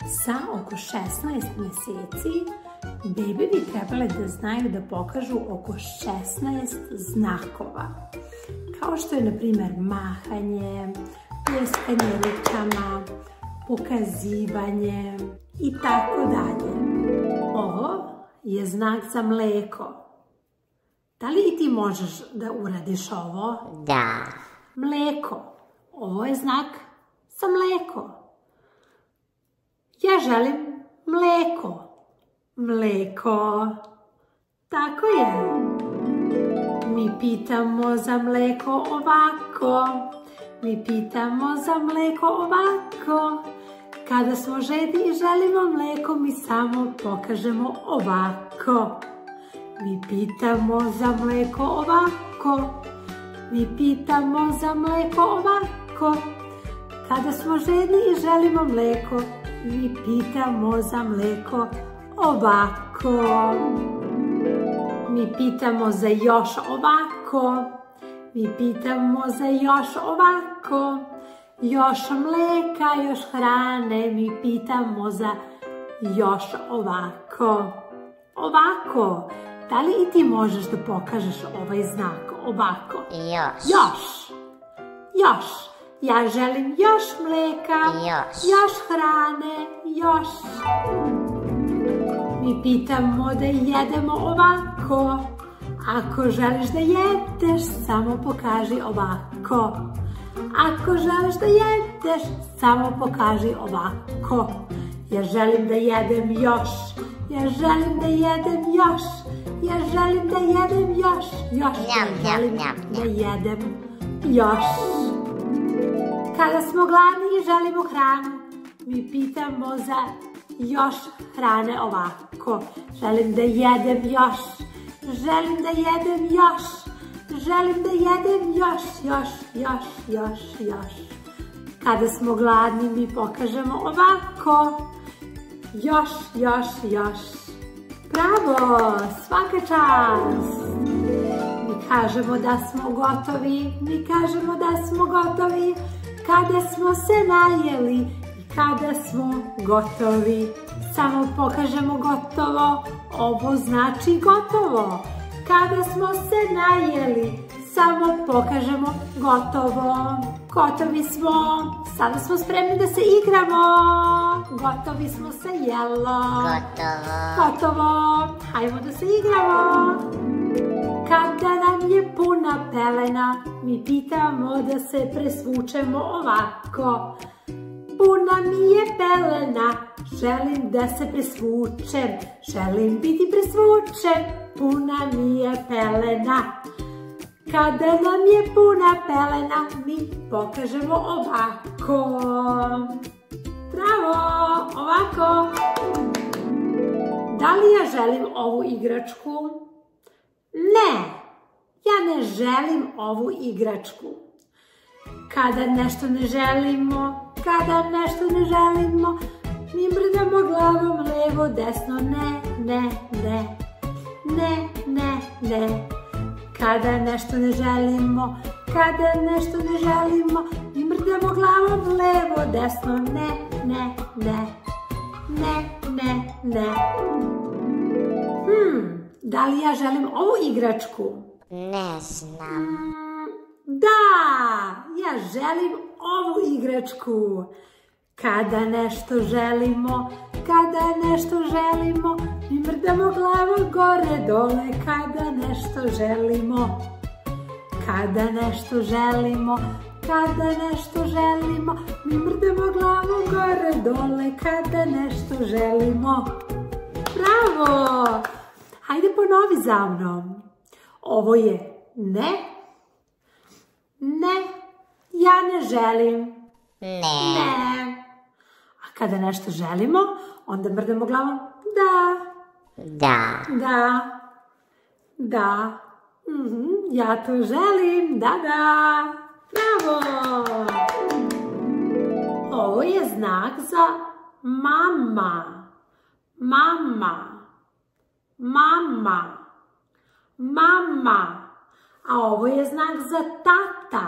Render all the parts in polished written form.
Sa oko 16 meseci bebe bi trebale da znaju da pokažu oko 16 znakova. Kao što je, na primjer, mahanje, pljeskanje rukama, pokazivanje i tako dalje. Ovo je znak za mleko. Da li i ti možeš da uradiš ovo? Da. Mleko. Ovo je znak za mleko. Ja želim mleko. Mleko. Tako je. Mi pitamo za mleko ovako. Mi pitamo za mleko ovako. Kada smo žedni i želimo mleko, mi samo pokažemo ovako. Mi pitamo za mleko ovako. Mi pitamo za mleko ovako. Kada smo žedni i želimo mleko, mi pitamo za mleko ovako. Mi pitamo za još ovako. Mi pitamo za još ovako. Još mleka, još hrane, mi pitamo za još ovako. Ovako. Da li i ti možeš da pokažeš ovaj znak ovako? Još. Još. Još. Ja želim još mleka. Još hrane. Još. Mi pitamo da jedemo ovako. Ako želiš da jedeš, samo pokaži ovako. Ako želiš da jedeš, samo pokaži ovako. Ja želim da jedem još. Ja želim da jedem još. Ja želim da jedem još. Još. Ja želim da jedem još. Kada smo gladni i želimo hranu, mi pitamo za još hrane ovako. Želim da jedem još. Želim da jedem još. Želim da jedem još. Kada smo gladni, mi pokažemo ovako. Još. Bravo, svaka čast. Mi kažemo da smo gotovi. Mi kažemo da smo gotovi. Kada smo se najeli i kada smo gotovi. Samo pokažemo gotovo. Ovo znači gotovo. Kada smo se najeli, samo pokažemo gotovo. Gotovi smo. Sada smo spremni da se igramo. Gotovi smo se, jelo. Gotovo. Hajmo da se igramo. Kada nam je puna pelena, mi pitamo da se presvučemo ovako. Puna mi je pelena, želim da se presvučem. Želim biti presvučen, puna mi je pelena. Kada nam je puna pelena, mi pokažemo ovako. Bravo, ovako. Da li ja želim ovu igračku? Ne, ja ne želim ovu igračku. Kada nešto ne želimo, mi mrdamo glavom levo, desno, ne. Kada nešto ne želimo, mi mrdamo glavom levo, desno, ne. Da li ja želim ovu igračku? Ne znam. Da, ja želim ovu igračku. Kada nešto želimo, mi mrdamo glavom gore dole. Kada nešto želimo, mi mrdamo glavom gore dole. Kada nešto želimo. Bravo! Hajde ponovi za mnom. Ovo je ne. Ne, ja ne želim. Ne. A kada nešto želimo, onda mrdamo glavom da. Ja to želim, da. Bravo! Ovo je znak za mama. A ovo je znak za tata.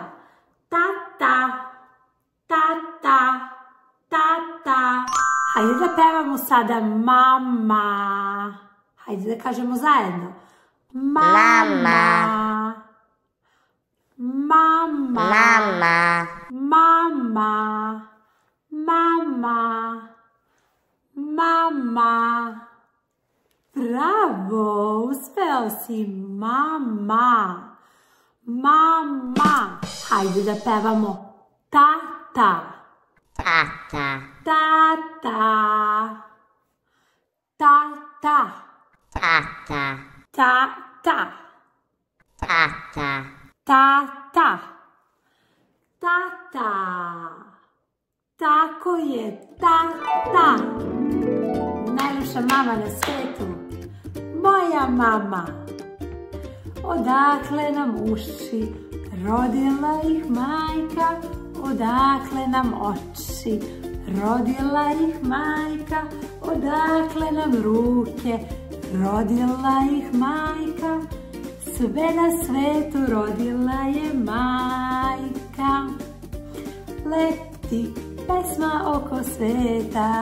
Hajde da pevamo sada mama. Hajde da kažemo zajedno. Mama. Mama. Mama. Mama. Mama. Mama. Bravo, uspeo si, mama. Mama. Hajde da pevamo tata. Tata. Tata. Tata. Tata. Tata. Tata. Tata. Tata. Tako je, tata. Najljepša mama na svetu. Moja mama. Odakle nam uši, rodila ih majka. Odakle nam oči, rodila ih majka. Odakle nam ruke, rodila ih majka. Sve na svetu rodila je majka. Leti pesma oko sveta,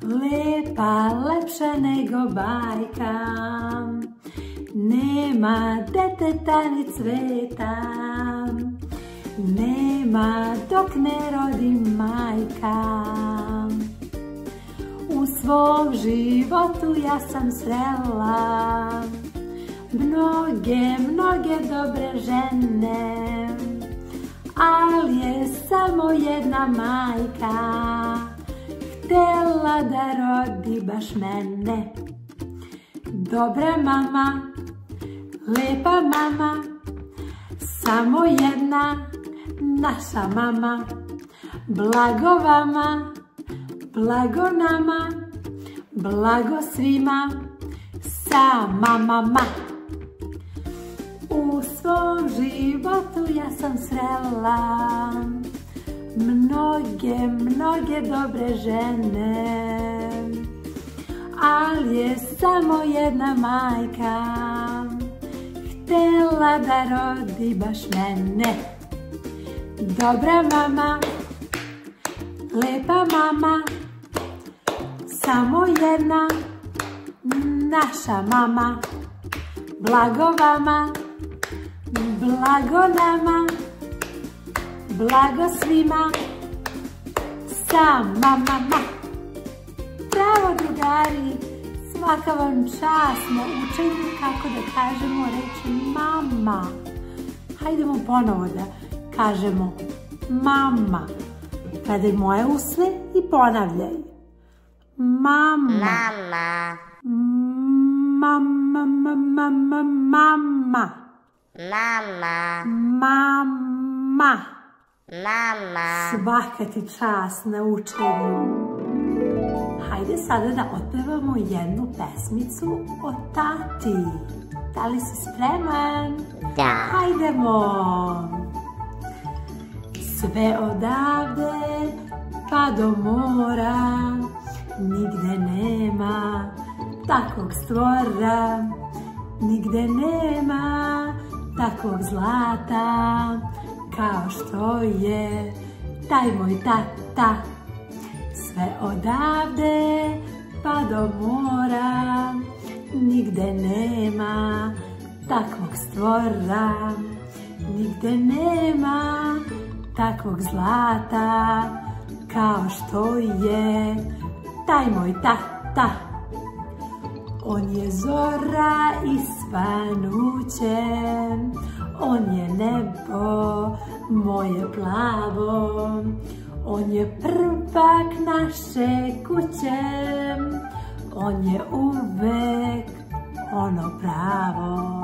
lepa, lepša nego bajka. Nema deteta ni cveta, nema dok ne rodi majka. U svom životu ja sam srela mnoge, mnoge dobre žene, ali je samo jedna majka htela da rodi baš mene. Dobra mama, lepa mama, samo jedna naša mama. Blago vama, blago nama, blago svima, sama mama. U svom životu ja sam srela mnoge, mnoge dobre žene, ali je samo jedna majka htela da rodi baš mene. Dobra mama, lepa mama, samo jedna naša mama. Blago vama, blago nama, blago svima, sama mama. Bravo drugari, svaka vam čast na učenju kako da kažemo reč mama. Hajdemo ponovo da kažemo mama. Gledaj moje usne i ponavljaj. Mama. Mama. Mama, mama, mama, mama. Mama. Mama. Mama. Svaka ti čast na učenju. Hajde sada da otpevamo jednu pesmicu o tati. Da li si spreman? Da. Hajdemo. Sve odavde pa do mora, nigde nema takvog stvora, nigde nema takvog zlata, kao što je taj moj tata. Sve odavde pa do mora, nigde nema takvog stvora, nigde nema takvog zlata, kao što je taj moj tata. On je zora i svanuće, on je nebo moje plavo, on je prvak naše kuće, on je uvek ono pravo.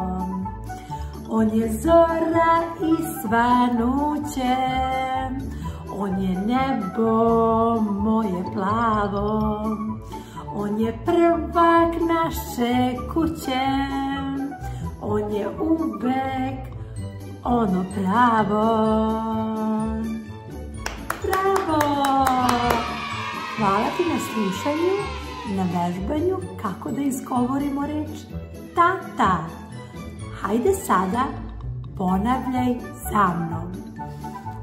On je zora i svanuće, on je nebo moje plavo, on je prvak naše kuće, on je uvek ono pravo. Bravo! Hvala ti na slušanju i na vežbanju kako da izgovorimo reč tata. Hajde sada ponavljaj za mnom.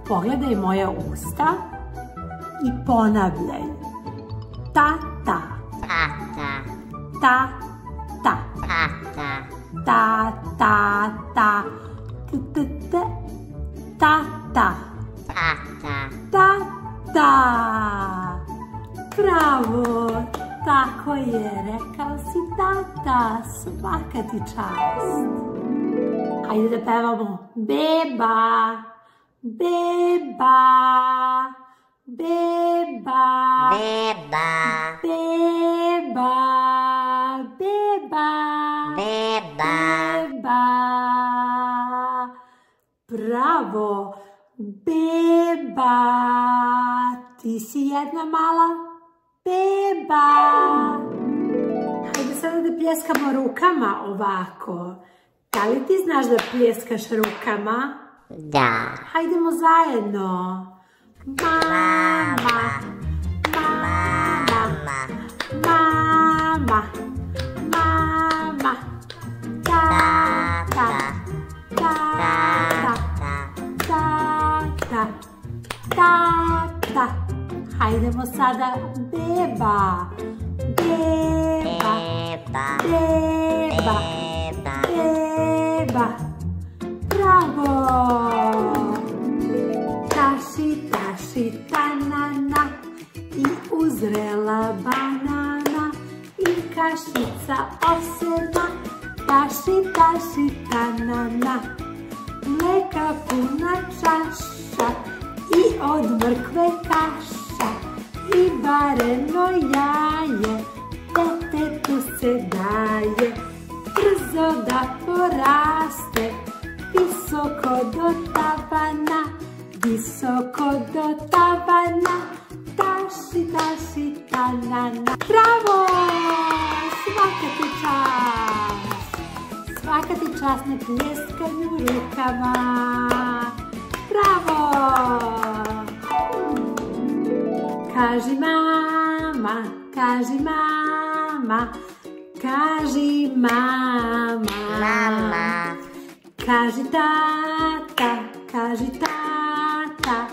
Pogledaj moja usta i ponavljaj. Tata. Tata. Tata. Tata. Ta, ta, ta. T, t, t. Tata. Tata. Tata. Bravo. Tako je, rekao si tata. Svaka ti čast. Hajde da pevamo. Beba. Beba. Beba. Beba. Beba. Beba. Beba. Beba. Bravo. Beba. Ti si jedna mala beba. Hajde sada da pljeskamo rukama ovako. Da li ti znaš da pljeskaš rukama? Da. Hajdemo zajedno. Mama. Mama. Mama. Mama. Tata. Tata. Tata. Tata. Hajdemo sada beba. Beba. Beba. Beba. Beba. Beba. Bravo. Taši, taši, tanana i uzrela banana i kašica osena. Taši, taši, tanana, mleka puna čaša i od mrkve kaša i vareno jaje, detetu se daje. Brzo da poraste, visoko do tavana, visoko do tavana. Taši, taši, tanana. Bravo! Svaka ti čast! Svaka ti čast na pljeskanju rukama. Bravo! Kaži mama, kaži mama, kaži mama. Mama. Kaži tata, kaži tata,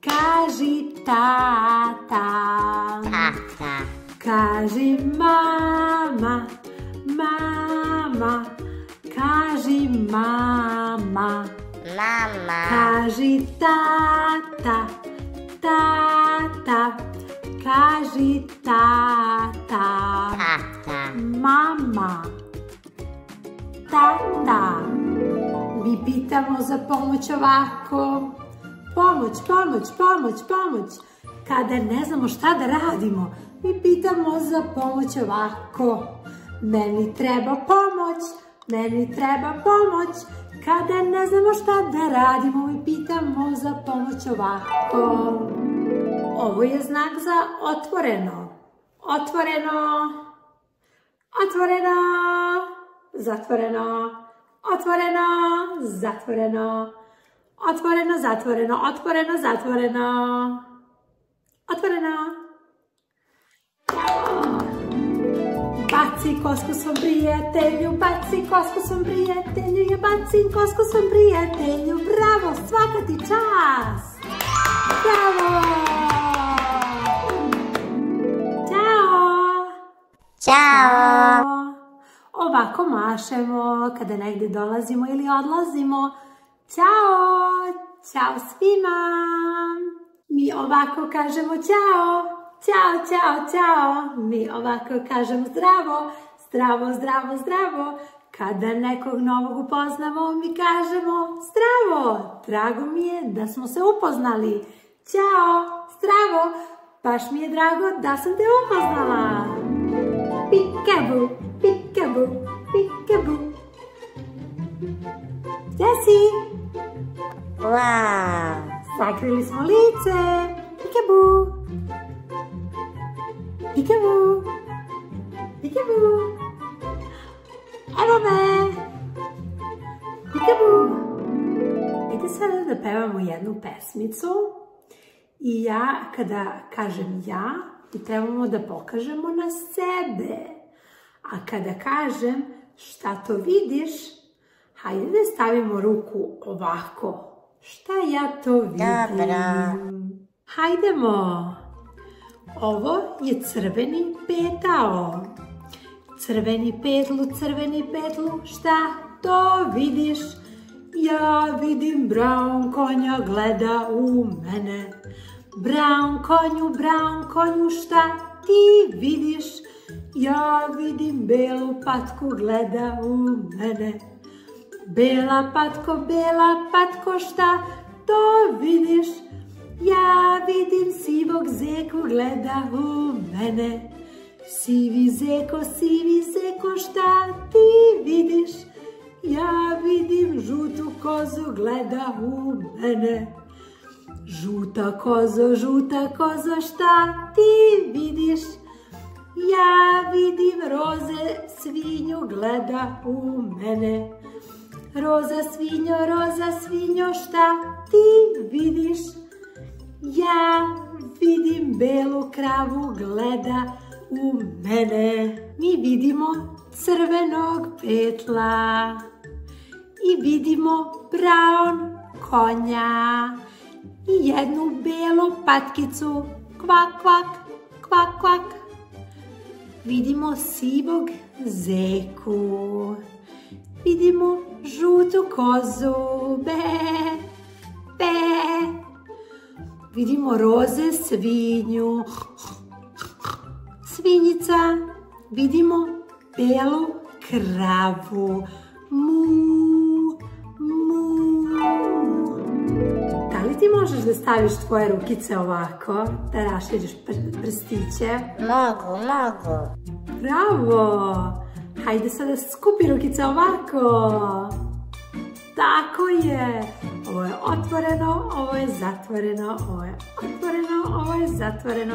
kaži tata. Tata. Kaži mama, mama, kaži mama. Mama. Kaži tata, tata, kaži tata. Tata. Mama. Tata. Mi pitamo za pomoć ovako. Pomoć, pomoć, pomoć, pomoć. Kada ne znamo šta da radimo, mi pitamo za pomoć ovako. Meni treba pomoć, meni treba pomoć. Kada ne znamo šta da radimo, mi pitamo za pomoć ovako. Ovo je znak za otvoreno. Otvoreno. Otvoreno. Zatvoreno. Otvoreno. Zatvoreno. Otvoreno, zatvoreno. Otvoreno, zatvoreno. Otvoreno. Baci kosku svom prijatelju, baci kosku svom prijatelju, ja bacim kosku svom prijatelju. Bravo, svaka ti čast. Bravo. Ćao. Ćao. Ovako mašemo kada negdje dolazimo ili odlazimo. Ćao. Ćao svima. Mi ovako kažemo ćao. Ćao, ćao, ćao. Mi ovako kažemo zdravo. Zdravo, zdravo, zdravo. Kada nekog novog upoznamo, mi kažemo zdravo. Drago mi je da smo se upoznali. Ćao, zdravo. Baš mi je drago da sam te upoznala. Pikabu, pikabu, pikabu. Gdje si? Wow. Sakrili smo lice. Pikabu. Pikabu. Pikabu. Evo me. Pikabu. Ajde sada da pevamo jednu pesmicu. I ja, kada kažem ja, trebamo da pokažemo na sebe. A kada kažem šta to vidiš, hajde da stavimo ruku ovako. Šta ja to vidim? Dobro. Hajdemo. Ovo je crveni petao. Crveni petlu, šta to vidiš? Ja vidim Brown konja, gleda u mene. Brown konju, šta ti vidiš? Ja vidim belu patku, gleda u mene. Bela patko, šta to vidiš? Ja vidim sivog zeku, gleda u mene. Sivi zeko, šta ti vidiš? Ja vidim žutu kozu, gleda u mene. Žuta kozo, šta ti vidiš? Ja vidim roze svinju, gleda u mene. Roza svinjo, šta ti vidiš? Ja vidim belu kravu, gleda u mene. Mi vidimo crvenog petla i vidimo Brown konja i jednu belu patkicu, kvak, kvak, kvak, kvak. Vidimo sivog zeku, vidimo žutu kozu, be, be. Vidimo roze svinju, svinjica. Vidimo belu kravu, mu, mu. Da li ti možeš da staviš tvoje rukice ovako, da raširiš prstiće? Mogu. Bravo! Hajde sada skupi rukice ovako. Tako je. Ovo je otvoreno, ovo je zatvoreno, ovo je otvoreno, ovo je zatvoreno.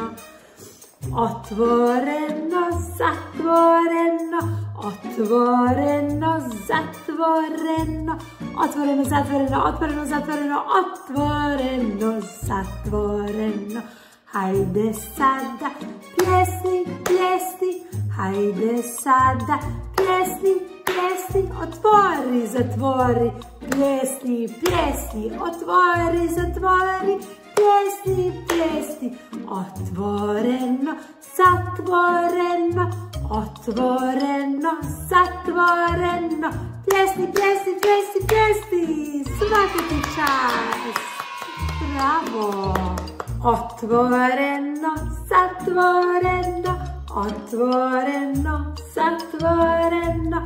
Otvoreno, zatvoreno, otvoreno, zatvoreno, otvoreno, zatvoreno, otvoreno, zatvoreno, otvoreno, zatvoreno. Hajde sada, plesni, plesni, hajde sada, plesni, plesni, otvori, zatvori, plesni, plesni, otvori, zatvori, plesni, plesni, otvoreno, zatvoreno, otvoreno, zatvoreno, plesni, plesni, plesni, plesni, svaka ti čast, bravo, otvoreno, zatvoreno, otvoreno, zatvoreno,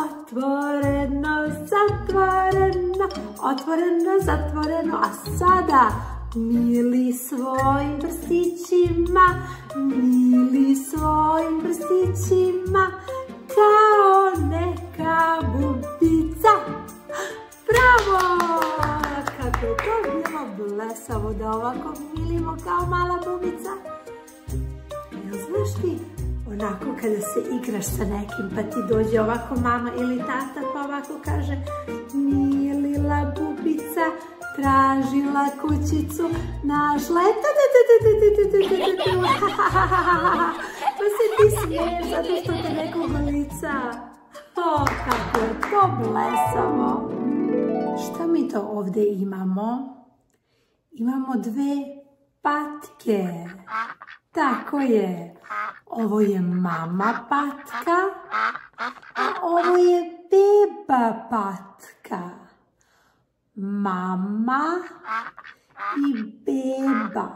otvoreno, zatvoreno, otvoreno, zatvoreno, a sada mili svojim prstićima, mili svojim prstićima, kao neka bubica. Bravo! Kako je to bilo blesavo da ovako milimo kao mala bubica. Jel znaš ti, onako kada se igraš sa nekim pa ti dođe ovako mama ili tata pa ovako kaže milila bubica, tražila kućicu, našla je pa se ti smiješ zato što te neko golica. O, kako je to blesavo. Šta mi to ovdje imamo? Imamo dve patke. Tako je. Ovo je mama patka, a ovo je beba patka. Mama i beba.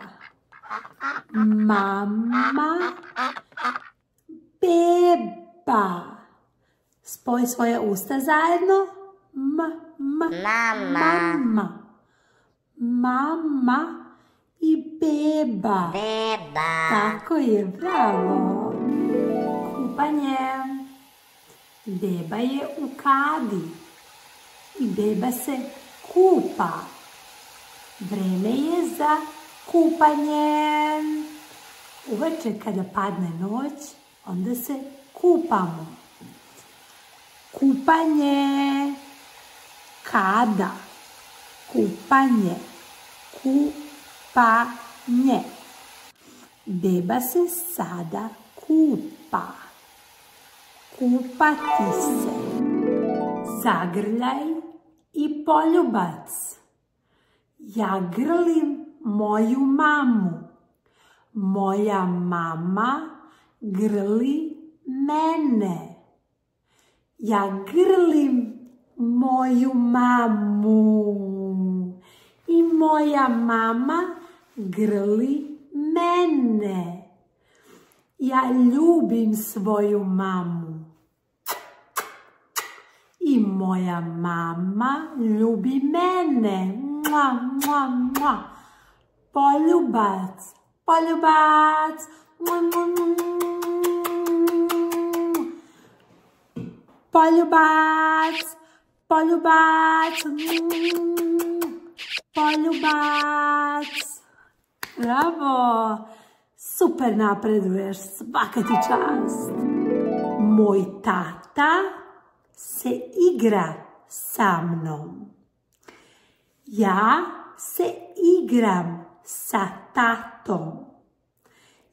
Mama, beba. Spoj svoje usta zajedno. Mama. Mama i beba. Tako je, bravo. Kupanje. Beba je u kadi i beba se kupa. Vreme je za kupanje. Uveče kada padne noć, onda se kupamo. Kupanje. Kada. Kupanje. Kupanje. Beba se sada kupa. Kupati se. Zagrljaj i poljubac. Ja grlim moju mamu. Moja mama grli mene. Ja grlim moju mamu. I moja mama grli mene. Ja ljubim svoju mamu. I moja mama ljubi mene. Mua, mua, mua. Poljubac, poljubac. Mua, mua, mua. Poljubac, poljubac. Poljubac. Bravo. Super napreduješ, svaka ti čast. Moj tata se igra sa mnom. Ja se igram sa tatom.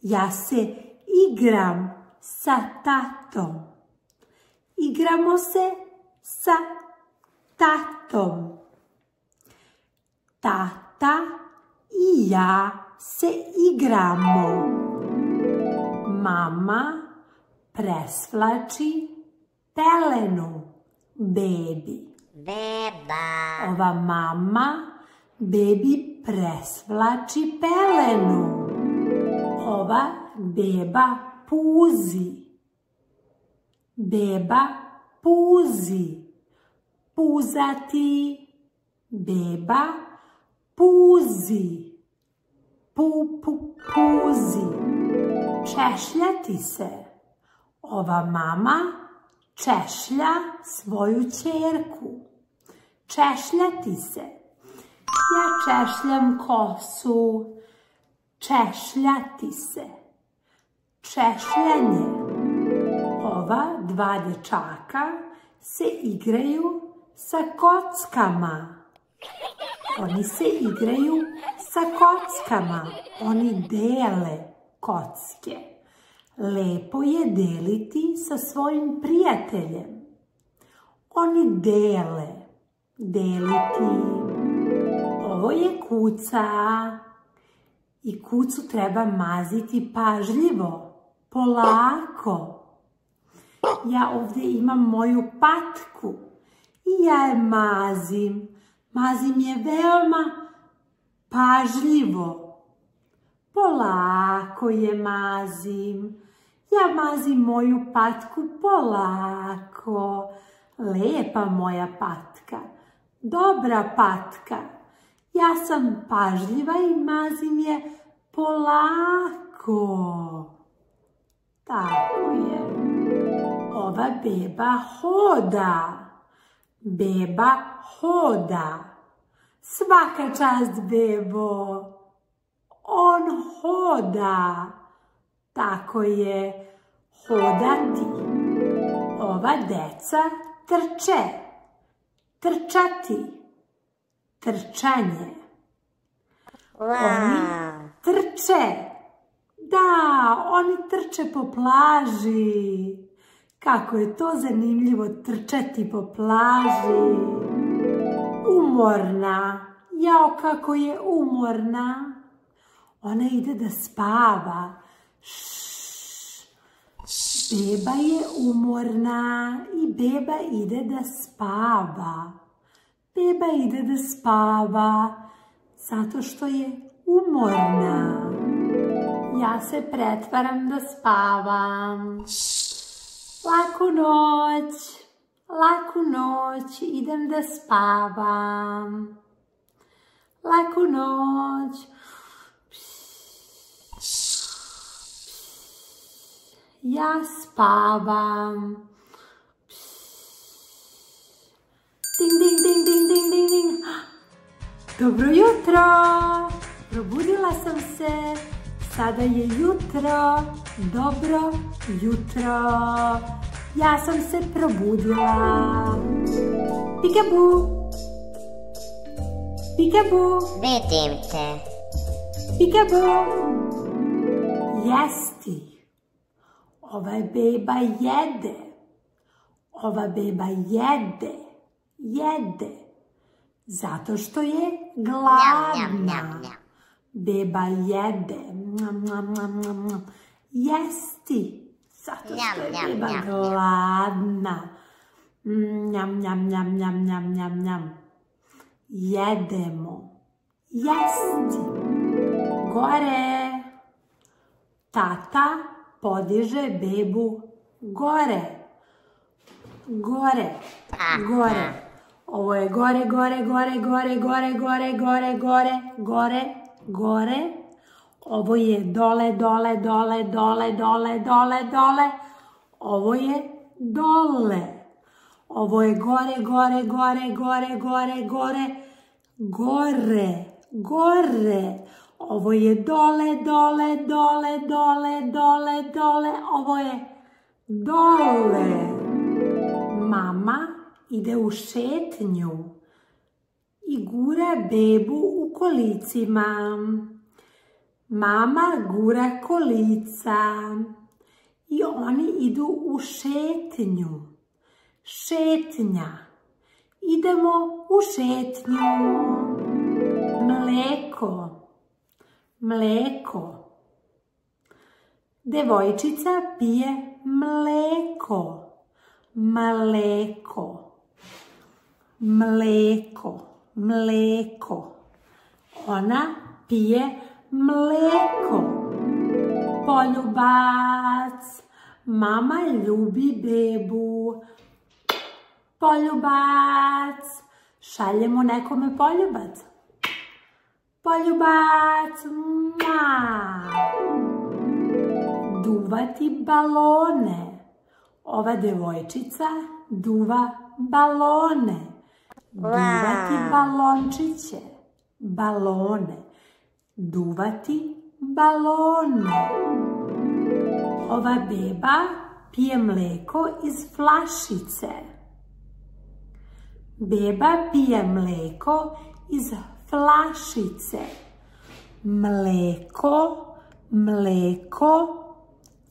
Ja se igram sa tatom. Igramo se sa tatom. Tata i ja se igramo. Mama presvlači pelenu bebi. Beba. Ova mama bebi presvlači pelenu. Ova beba puzi. Beba puzi. Puzati. Beba puzi. Puzi. Češljati se. Ova mama češlja svoju ćerku. Češljati se. Ja češljam kosu. Češljati se. Češljanje. Ova dva dečaka se igraju sa kockama. Oni se igraju sa kockama. Oni dele kocke. Lepo je deliti sa svojim prijateljem. Oni dele. Deliti. Ovo je kuca. I kucu treba maziti pažljivo. Polako. Ja ovdje imam moju patku. I ja je mazim. Mazim je veoma pažljivo. Polako je mazim. Ja mazim moju patku polako. Lepa moja patka. Dobra patka. Ja sam pažljiva i mazim je polako. Tako je. Ova beba hoda. Beba hoda. Svaka čast, bebo. On hoda. Tako je. Hodati. Ova deca trče. Trčati. Trčanje. Oni trče. Da, oni trče po plaži. Kako je to zanimljivo trčati po plaži. Umorna. Jao, kako je umorna. Ona ide da spava. Beba je umorna i beba ide da spava. Beba ide da spava zato što je umorna. Ja se pretvaram da spavam. Laku noć, laku noć, idem da spavam. Laku noć. Ja spavam. Ding, ding, ding, ding, ding, ding, ding. Dobro jutro. Probudila sam se. Sada je jutro. Dobro jutro. Ja sam se probudila. Pikabu. Pikabu. Vidim te. Pikabu. Jesti. Ova beba jede. Ova beba jede. Jede. Zato što je gladna. Beba jede. Jesti. Zato što je beba gladna. Njam, njam, njam, njam, njam, njam, njam. Jedemo. Jesti. Gore. Tata podiže bebu gore. Gore. Gore. Ovo je gore, gore, gore, gore, gore, gore, gore, gore, gore, gore. Ovo je dole, dole, dole, dole, dole, dole, dole. Ovo je dole. Ovo je gore, gore, gore, gore, gore, gore, gore, gore. Ovo je dole, dole, dole, dole, dole, dole. Ovo je dole. Mama ide u šetnju i gura bebu u kolicima. Mama gura kolica i oni idu u šetnju. Šetnja. Idemo u šetnju. Mleko. Mleko. Devojčica pije mleko. Mleko. Mleko. Mleko. Ona pije mleko. Poljubac. Mama ljubi bebu. Poljubac. Šaljemo nekome poljubac. Poljubac. Duvati balone. Ova devojčica duva balone. Duvati balončiće. Balone. Duvati balone. Ova beba pije mleko iz flašice. Beba pije mleko iz flašice. Mleko, mleko,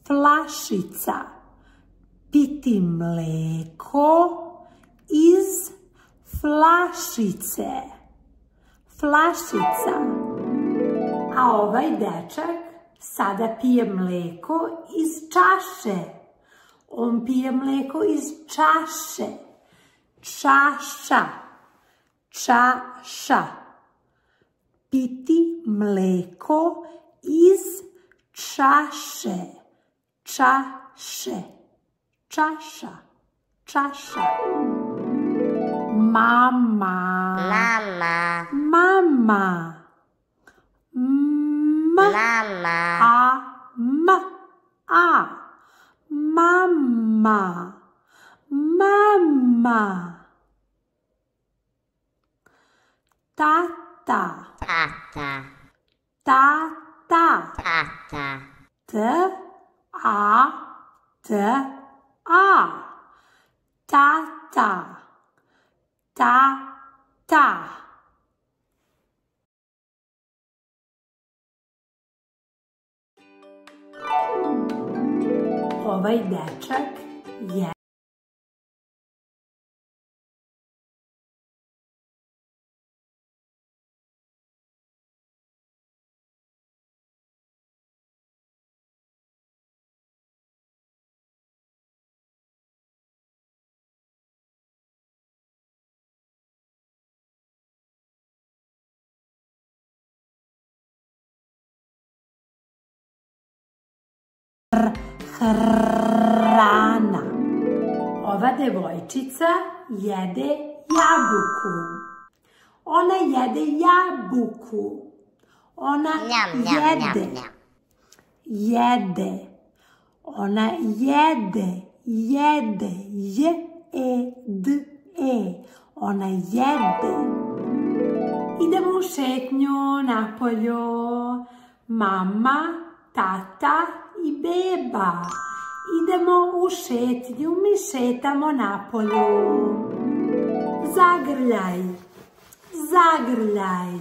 flašica. Piti mleko iz flašice. Flašica. A ovaj dečak sada pije mleko iz čaše. On pije mleko iz čaše. Čaša. Čaša. Piti mleko iz čaše. Čaše. Čaša. Čaša. Mama. Mama. Mama. Mama. A. Mama. Mama. Tata. Tata. Tata. Tata. T-A. T-A. Tata. Tata. Ovaj dečak je hrana. Ova devojčica jede jabuku. Ona jede jabuku. Ona jede. Jede. Ona jede. Jede. J-E-D-E. Ona jede. Idemo u šetnju napolju. Mama, tata i beba. Idemo u šetnju, mi šetamo napolju. Zagrljaj, zagrljaj.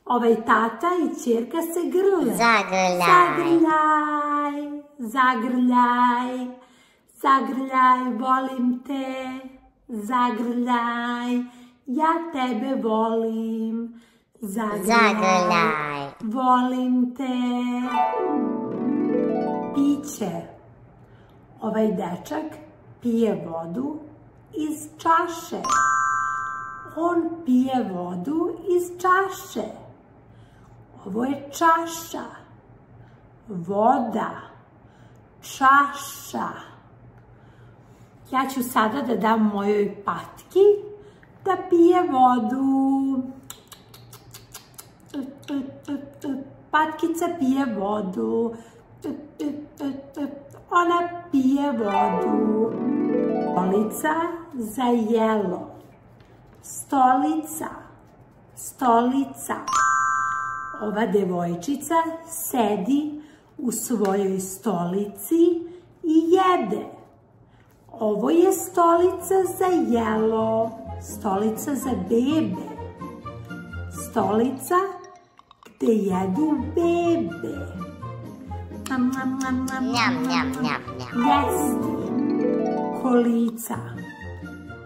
Ovaj tata i ćerka se grle. Zagrljaj. Zagrljaj, zagrljaj, zagrljaj, volim te. Zagrljaj, ja tebe volim. Zagrljaj. Volim te. Piće. Ovaj dečak pije vodu iz čaše. On pije vodu iz čaše. Ovo je čaša. Voda. Čaša. Ja ću sada da dam mojoj patki da pije vodu. Patkica pije vodu. Ona pije vodu. Stolica za jelo. Stolica. Stolica. Ova devojčica sedi u svojoj stolici i jede. Ovo je stolica za jelo. Stolica za bebe. Stolica gde jedu bebe. Njam, njam, njam, njam. Jesti. Kolica.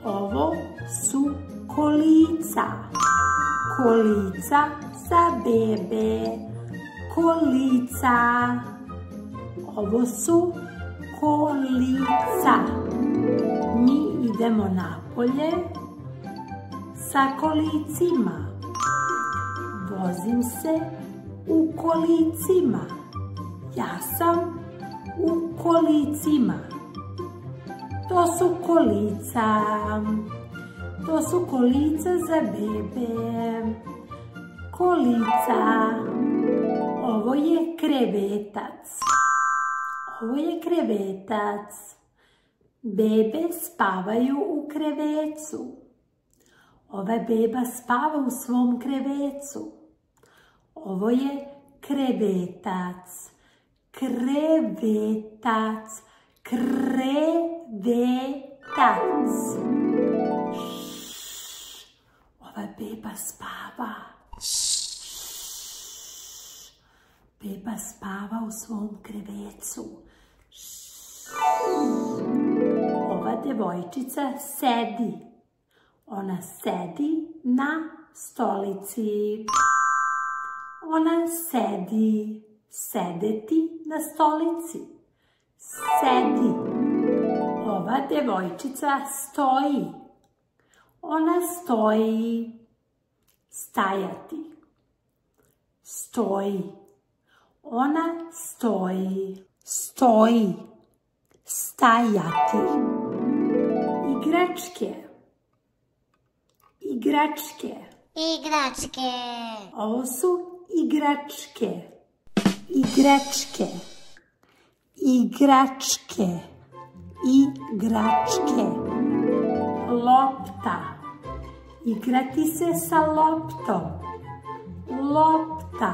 Ovo su kolica. Kolica za bebe. Kolica. Ovo su kolica. Mi idemo napolje sa kolicima. Vozim se u kolicima. Ja sam u kolicima. To su kolica. To su kolica za bebe. Kolica. Ovo je krevetac. Ovo je krevetac. Bebe spavaju u krevecu. Ova beba spava u svom krevecu. Ovo je krevetac. Krevetac. Krevetac. Ova beba spava. Beba spava u svom krevecu. Ova devojčica sedi. Ona sedi na stolici. Ona sedi. Sedeti na stolici. Sedi. Ova devojčica stoji. Ona stoji. Stajati. Stoji. Ona stoji. Stoji. Stajati. Igračke. Igračke. Igračke. Ovo su igračke. Igračke. Igračke. Igračke. Lopta. Igrati se sa loptom. Lopta.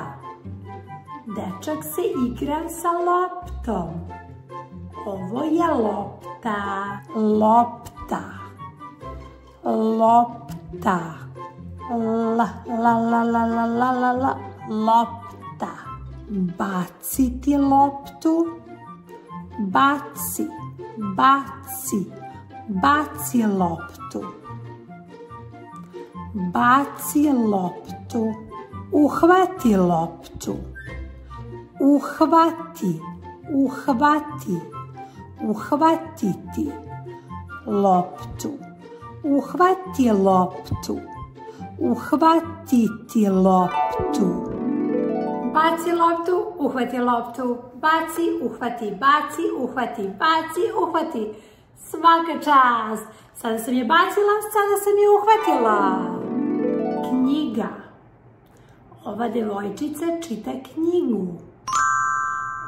Dečak se igra sa loptom. Ovo je lopta. Lopta. Lopta. La, la, la, la, la, la, la, la. Lopta. Baciti loptu. Baci. Baci. Baci loptu. Baci loptu. Uhvati loptu. Uhvati. Uhvati. Uhvatiti loptu. Uhvati loptu. Uhvatiti loptu. Baci loptu, uhvati loptu. Baci, uhvati, baci, uhvati, baci, uhvati. Svaka čast. Sada sam je bacila, sada sam je uhvatila. Knjiga. Ova devojčica čita knjigu.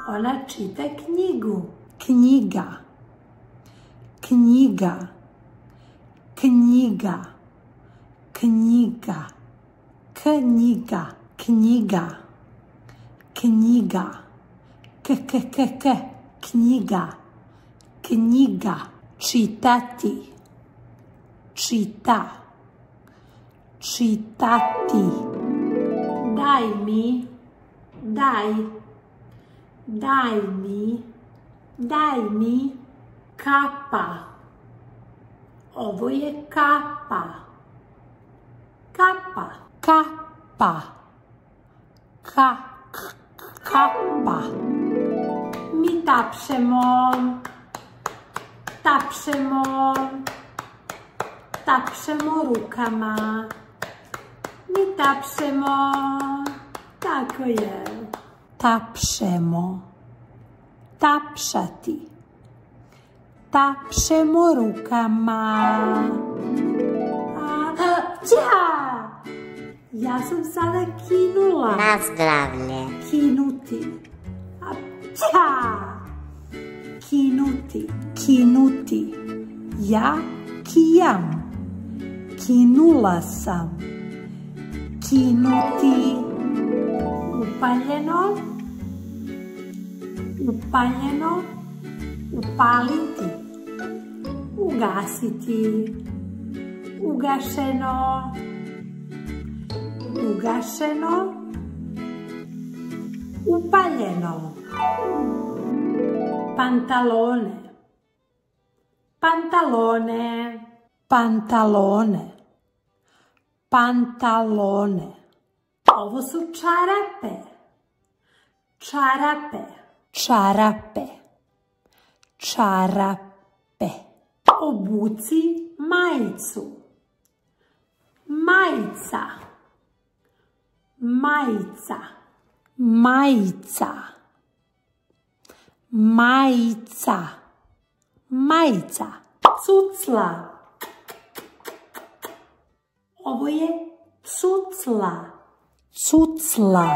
Ona čita knjigu. Knjiga. Knjiga. Knjiga. Knjiga. Knjiga. Knjiga. Knjiga. Knjiga. Knjiga. Čitati. Čita. Čitati. Daj mi. Daj. Daj mi. Daj mi. Kapa. Ovo je kapa. Kapa. Kapa. kapa. Mi tapšemo, tapšemo, tapšemo rukama. Mi tapšemo, tako je. Tapšemo, tapšati. Tapšemo rukama. Ja sam sada kinula. Na zdravlje. Kinuti. Kinuti, kinuti. Ja kijam. Kinula sam. Kinuti. Upaljeno. Upaljeno. Upaliti. Ugasiti. Ugašeno. Ugašeno. Upaljeno. Pantalone. Pantalone. Pantalone. Pantalone. Ovo su čarape. Čarape. Čarape. Čarape. Obuci majicu. Majica. Majica. Majica. Majica. Majica. Cucla. Ovo je cucla. Cucla.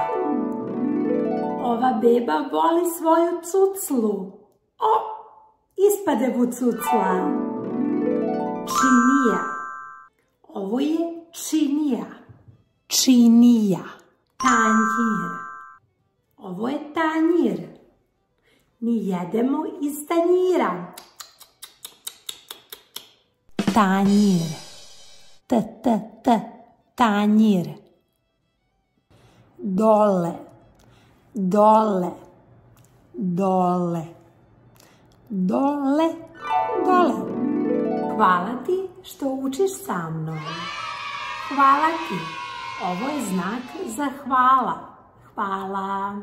Ova beba voli svoju cuclu. O, ispade mu cucla. Činija. Ovo je činija. Činija. Tanjir. Ovo je tanjir. Mi jedemo iz tanjira. Tanjir. Tanjir. Dole. Dole. Dole. Dole. Dole. Hvala ti što učiš sa mnom. Hvala ti. Ovo je znak za hvala. Hvala.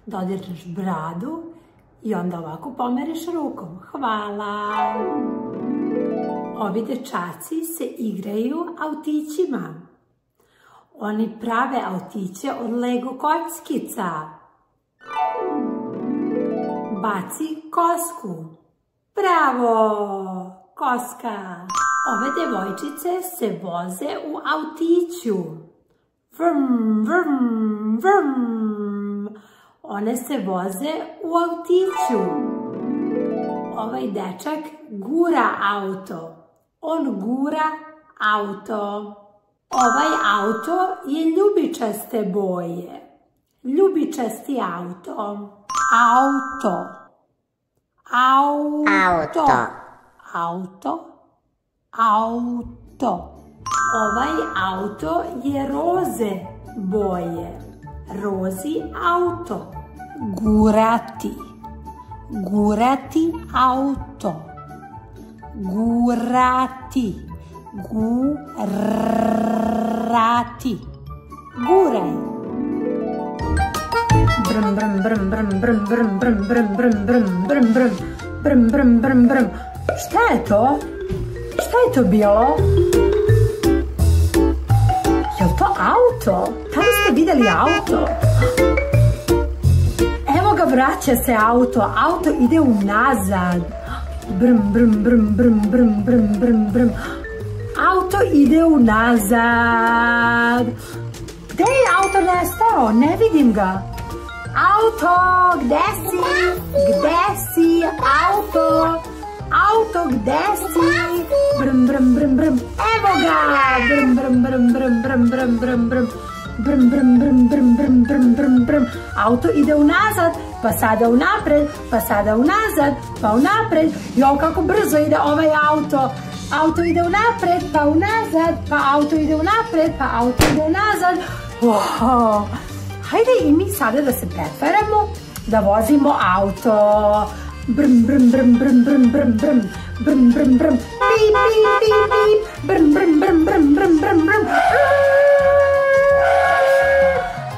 Dodirneš bradu i onda ovako pomeriš rukom. Hvala. Ovi dečaci se igraju autićima. Oni prave autiće od Lego kockica. Baci kosku. Bravo! Koska. Ove devojčice se voze u autiću. Vrm, vrm, vrm. One se voze u autiću. Ovaj dečak gura auto. On gura auto. Ovaj auto je ljubičaste boje. Ljubičasti auto. Auto. Auto. Auto. Auto. Ovaj auto je roze boje. Rozi auto. Gurati. Gurati auto. Gurati. Gurati. Guraj. Brum brum brum brum brum brum brum brum brum brum brum brum brum brum brum brum. Šta je to? Šta je to bilo? Je li to auto? Tamo ste vidjeli auto? Evo ga, vraća se auto. Auto ide unazad. Brum brum brum brum brum brum brum brum. Auto ide unazad. Gde je auto nestao? Ne vidim ga. Auto, gde si? Gde si? Auto. Auto, gde si? Brum, brum, brum, brum. Evo ga! Brum, brum, brum, brum, brum, brum, brum, brum. Brum, brum, brum, brum, brum, brum, brum, brum. Auto ide unazad, pa sada unapred, pa sada unazad, pa unapred. Jo, kako brzo ide ovaj auto. Auto ide unapred, pa unazad, pa auto ide unapred, pa auto ide unazad. Wow. Hajde i mi sada da se pretvaramo, da vozimo auto. Brum, brum, brum, brum, brum, brum, brum. Brum, brum, brum. Pip, pip, pip, pip. Brum, brum, brum, brum, brum, brum, brum.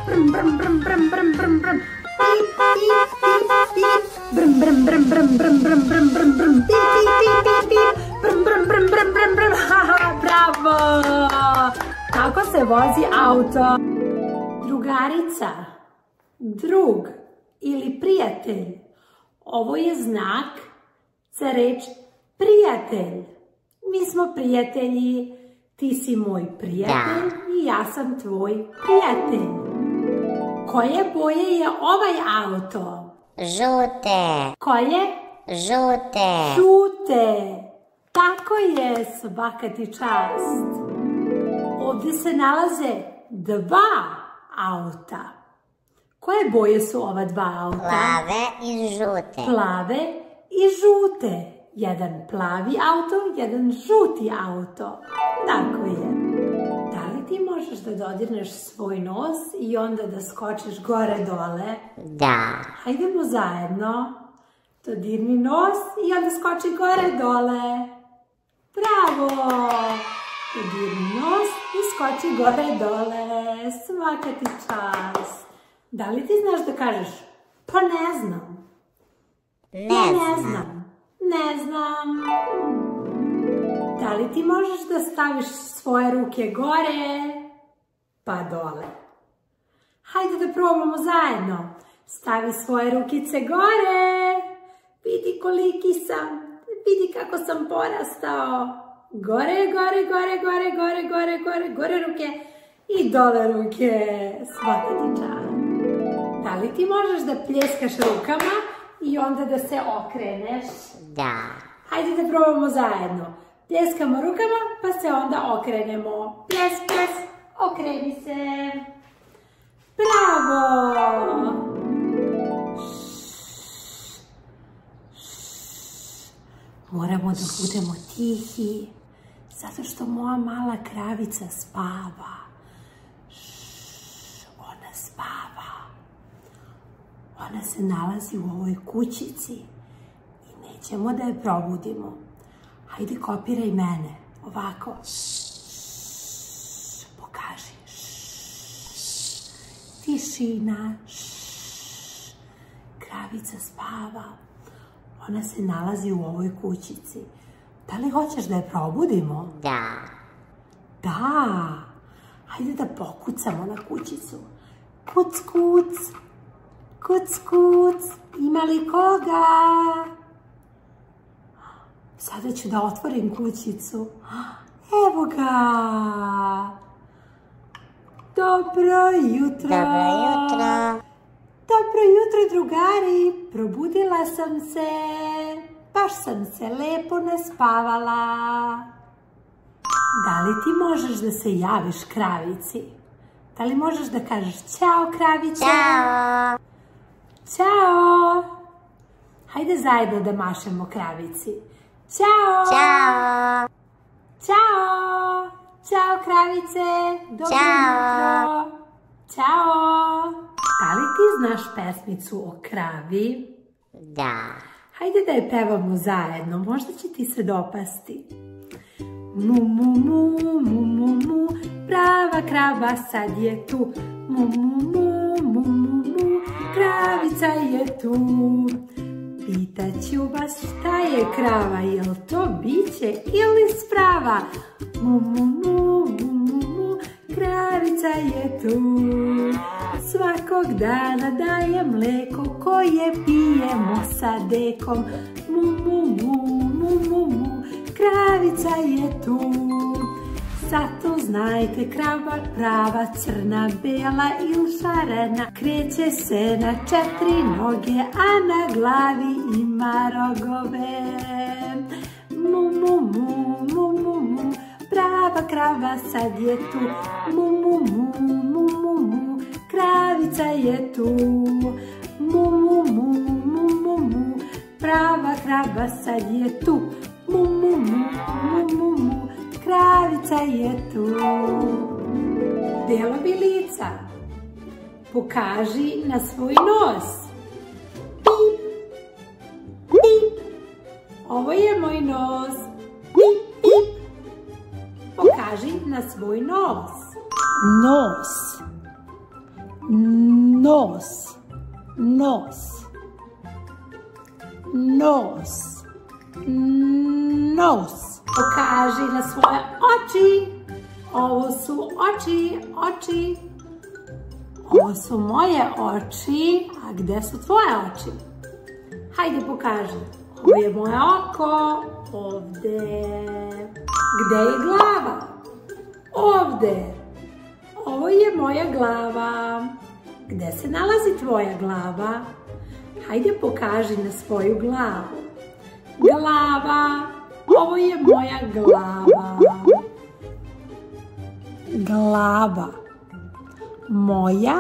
Brum, brum, brum, brum. Brum, brum, brum, brum, brum, brum, brum, brum. Pip, pip, pip, pip, pip. Brum, brum, brum, brum, brum, brum. Haha, bravo! Tako se vozi auto. Drugarica, drug ili prijatelj. Ovo je znak za reč prijatelj. Mi smo prijatelji. Ti si moj prijatelj i ja sam tvoj prijatelj. Koje boje je ovaj auto? Žute. Koje? Žute. Žute. Tako je, svaka ti čast. Ovdje se nalaze dva auta. Koje boje su ova dva auta? Plave i žute. Plave i žute. Jedan plavi auto, jedan žuti auto. Tako je. Da li ti možeš da dodirneš svoj nos i onda da skočiš gore dole? Da. Hajdemo zajedno. Dodirni nos i onda skoči gore dole. Bravo! Dodirni nos i skoči gore dole. Svaka ti čast. Da li ti znaš da kažeš? Pa ne znam. Ne znam. Ne znam. Da li ti možeš da staviš svoje ruke gore, pa dole? Hajde da probamo zajedno. Stavi svoje rukice gore. Vidi koliki sam. Vidi kako sam porastao. Gore, gore, gore, gore, gore, gore, gore, gore ruke i dole ruke. Svaka ti čast. Da li ti možeš da pljeskaš rukama i onda da se okreneš? Da. Hajde da probamo zajedno. Pljeskamo rukama pa se onda okrenemo. Pljes, pljes, okreni se. Bravo! Moramo da budemo tihi, zato što moja mala kravica spava. Ona spava. Ona se nalazi u ovoj kućici i nećemo da je probudimo. Hajde, kopiraj mene. Ovako. Pokaži. Tišina. Kravica spava. Ona se nalazi u ovoj kućici. Da li hoćeš da je probudimo? Da. Da. Hajde da pokucamo na kućicu. Kuc, kuc. Kuc, kuc. Ima li koga? Sada ću da otvorim kućicu. Evo ga. Dobro jutro. Dobro jutro. Dobro jutro, drugari. Probudila sam se. Baš sam se lepo naspavala. Da li ti možeš da se javiš kravici? Da li možeš da kažeš ćao, kravice? Ćao. Ćao. Hajde zajedno da mašemo kravici. Ćao. Ćao. Ćao. Ćao, kravice. Dobro jutro. Ćao. Da li ti znaš pesmicu o kravi? Da. Hajde da je pevamo zajedno, možda će ti se dopasti. Mu, mu, mu, mu, mu, mu, prava krava sad je tu. Mu, mu, mu, mu, mu, mu, kravica je tu. Pitaću vas šta je krava, jel to biće ili sprava? Mu, mu, mu, mu, mu, mu, kravica je tu. Svakog dana daje mleko koje pijemo sa dekom. Mu, mu, mu, mu, mu, mu, kravica je tu. Zato znajte, krava prava, crna, bela ili šarena, kreće se na 4 noge, a na glavi ima rogove. Mu, mu, mu, mu, mu, mu, prava krava sad je tu. Mu, mu, mu, mu, mu, mu, kravica je tu. Mu, mu, mu, mu, mu, mu, prava krava sad je tu. Mu, mu, mu, mu, mu, mu, kravica je tu. Delovi lica. Pokaži na svoj nos. Pip, pip. Ovo je moj nos. Pip, pip. Pokaži na svoj nos. Nos. Nos. Nos. nos, nos. Pokaži na svoje oči. Ovo su oči, oči. Ovo su moje oči. A gde su tvoje oči? Hajde pokaži. Ovo je moje oko. Ovde. Gde je glava? Ovde. Ovo je moja glava. Gde se nalazi tvoja glava? Hajde pokaži na svoju glavu. Glava. Ovo je moja glava. Glava. Moja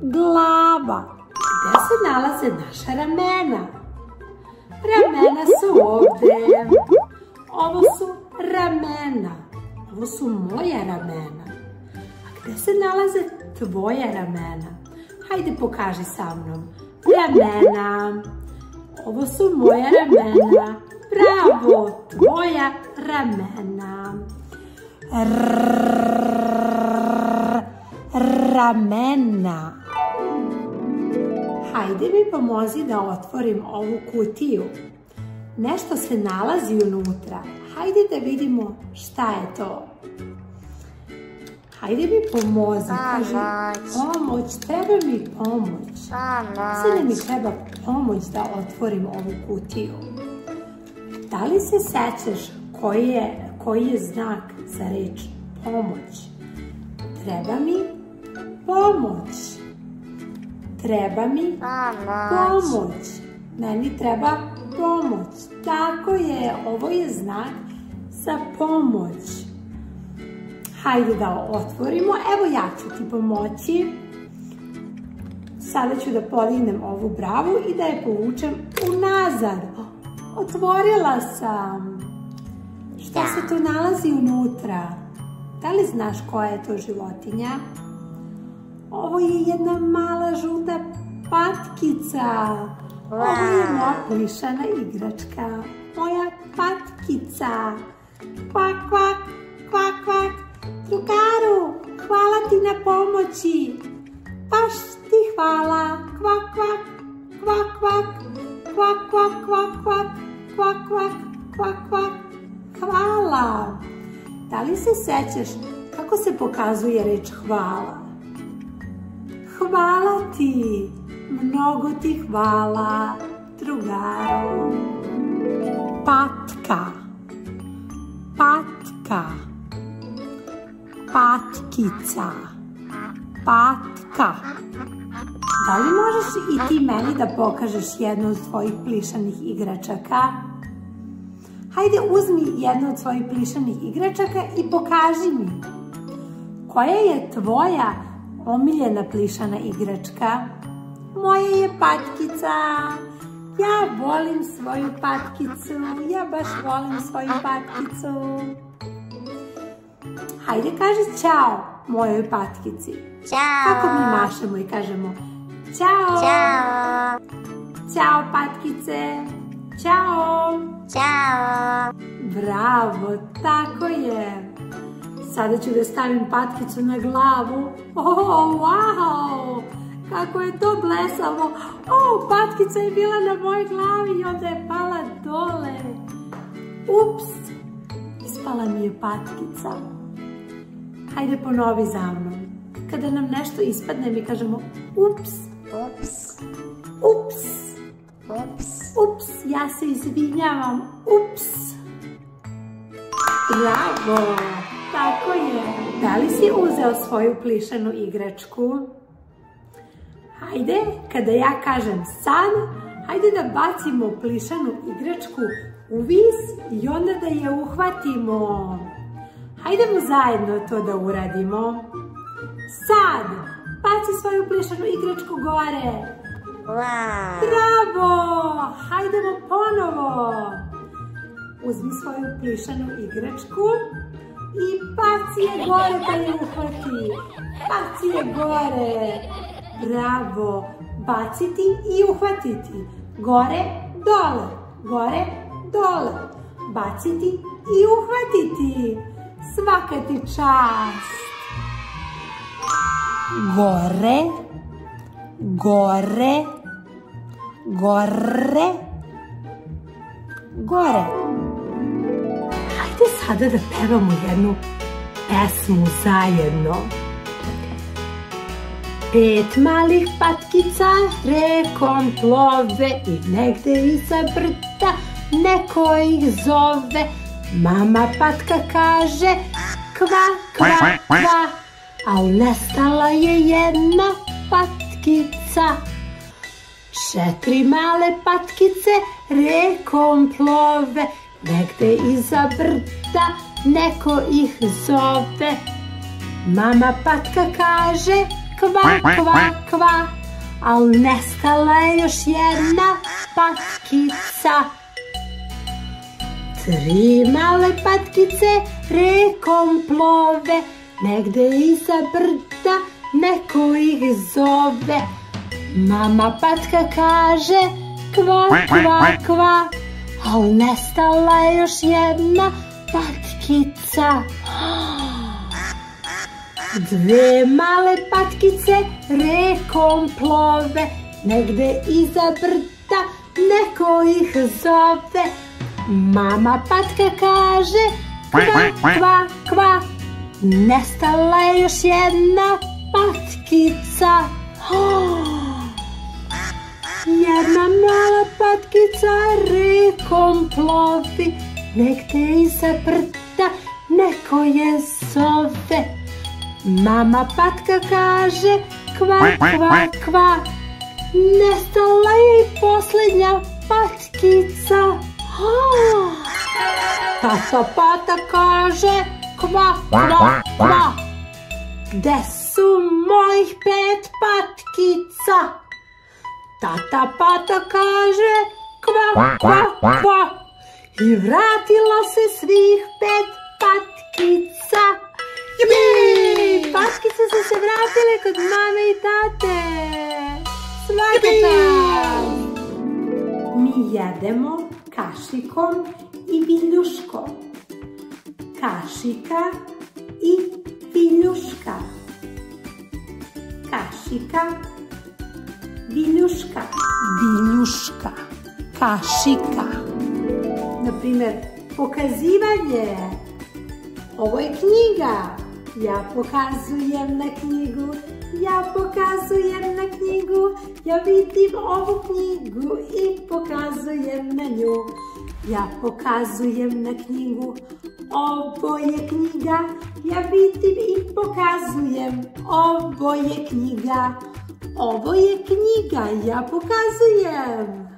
glava. Gde se nalaze naša ramena? Ramena su ovde. Ovo su ramena. Ovo su moja ramena. A gde se nalaze tvoja ramena? Hajde pokaži sa mnom. Ramena. Ovo su moja ramena. Bravo, tvoja ramena. Ramena. Hajde mi pomozi da otvorim ovu kutiju. Nešto se nalazi unutra. Hajde da vidimo šta je to. Hajde mi pomozi. Kaži, pomoć, treba mi pomoć. Sada mi treba pomoć da otvorim ovu kutiju. Da li se sećaš koji je znak za reč pomoć? Treba mi pomoć. Treba mi pomoć. Meni treba pomoć. Tako je, ovo je znak za pomoć. Hajde da otvorimo. Evo ja ću ti pomoći. Sada ću da podignem ovu bravu i da je povučem unazad. Otvorila sam. Šta se tu nalazi unutra? Da li znaš koja je to životinja? Ovo je jedna mala žuta patkica. Ovo je moja plišana igračka. Moja patkica. Kvak, kvak, kvak, kvak. Drugaru, hvala ti na pomoći. Baš ti hvala. Kvak, kvak, kvak, kvak. Kvak, kvak, kvak, kvak. Kvak, kvak, kvak, kvak. Hvala. Da li se sećaš kako se pokazuje reč hvala? Hvala ti. Mnogo ti hvala, drugaru. Patka. Patka. Patkica. Patka. Da li možeš i ti meni da pokažeš jednu od svojih plišanih igračaka? Hajde, uzmi jednu od svojih plišanih igračaka i pokaži mi. Koja je tvoja omiljena plišana igračka? Moja je patkica. Ja volim svoju patkicu. Ja baš volim svoju patkicu. Hajde, kaži ćao mojoj patkici. Ćao. Kako mi mašemo i kažemo ćao. Ćao. Ćao, patkice. Ćao. Ćao. Bravo, tako je. Sada ću da stavim patkicu na glavu. Oh, wow! Kako je to blesavo. Oh, patkica je bila na mojoj glavi i onda je pala dole. Ups, ispala mi je patkica. Hajde ponovi za mnom. Kada nam nešto ispadne mi kažemo ups. Ups. Ups. Ups. Ups, ja se izvinjavam. Ups. Bravo, tako je. Da li si uzeo svoju plišanu igračku? Hajde, kada ja kažem sad, hajde da bacimo plišanu igračku u vis i onda da je uhvatimo. Hajdemo zajedno to da uradimo. Sad, baci svoju plišanu igračku gore. Wow. Bravo! Hajdemo ponovo. Uzmi svoju plišanu igračku i baci je gore da je uhvati. Baci je gore. Bravo. Baciti i uhvatiti. Gore, dole. Gore, dole. Baciti i uhvatiti. Svaka ti čast. Gore, gore, gore, gore. Hajde sada da pevamo jednu pesmu zajedno. 5 malih patkica rekom plove i negde iza brda neko ih zove. Mama patka kaže kva, kva, kva, al nestala je jedna patkica. 4 male patkice rekom plove, negde iza brda neko ih zove. Mama patka kaže kva, kva, kva, al nestala je još jedna patkica. 3 male patkice rekom plove, negde iza brda neko ih zove. Mama patka kaže kva, kva, kva, al nestala je još jedna patkica. 2 male patkice rekom plove, negde iza brda neko ih zove. Mama patka kaže kva, kva, kva, nestala je još jedna patkica. Jedna mala patkica rekom plovi, negde iza brda neko je zove. Mama patka kaže kva, kva, kva, nestala je i posljednja patkica. Tata pata kaže kva, kva, kva, gde su mojih 5 patkica? Tata pata kaže kva, kva, kva, i vratila se svih 5 patkica. Jej, patkice su se vratile kod mame i tate. Svaka čast! Mi jedemo kašikom i viljuškom. Kašika i viljuška. Kašika, viljuška, viljuška, kašika. Naprimjer, pokazivanje. Ovo je knjiga. Ja pokazujem na knjigu. Ja pokazujem na knjigu. Ja vidim ovu knjigu i pokazujem na nju. Ja pokazujem na knjigu. Ovo je knjiga. Ja vidim i pokazujem. Ovo je knjiga. Ovo je knjiga. Ja pokazujem.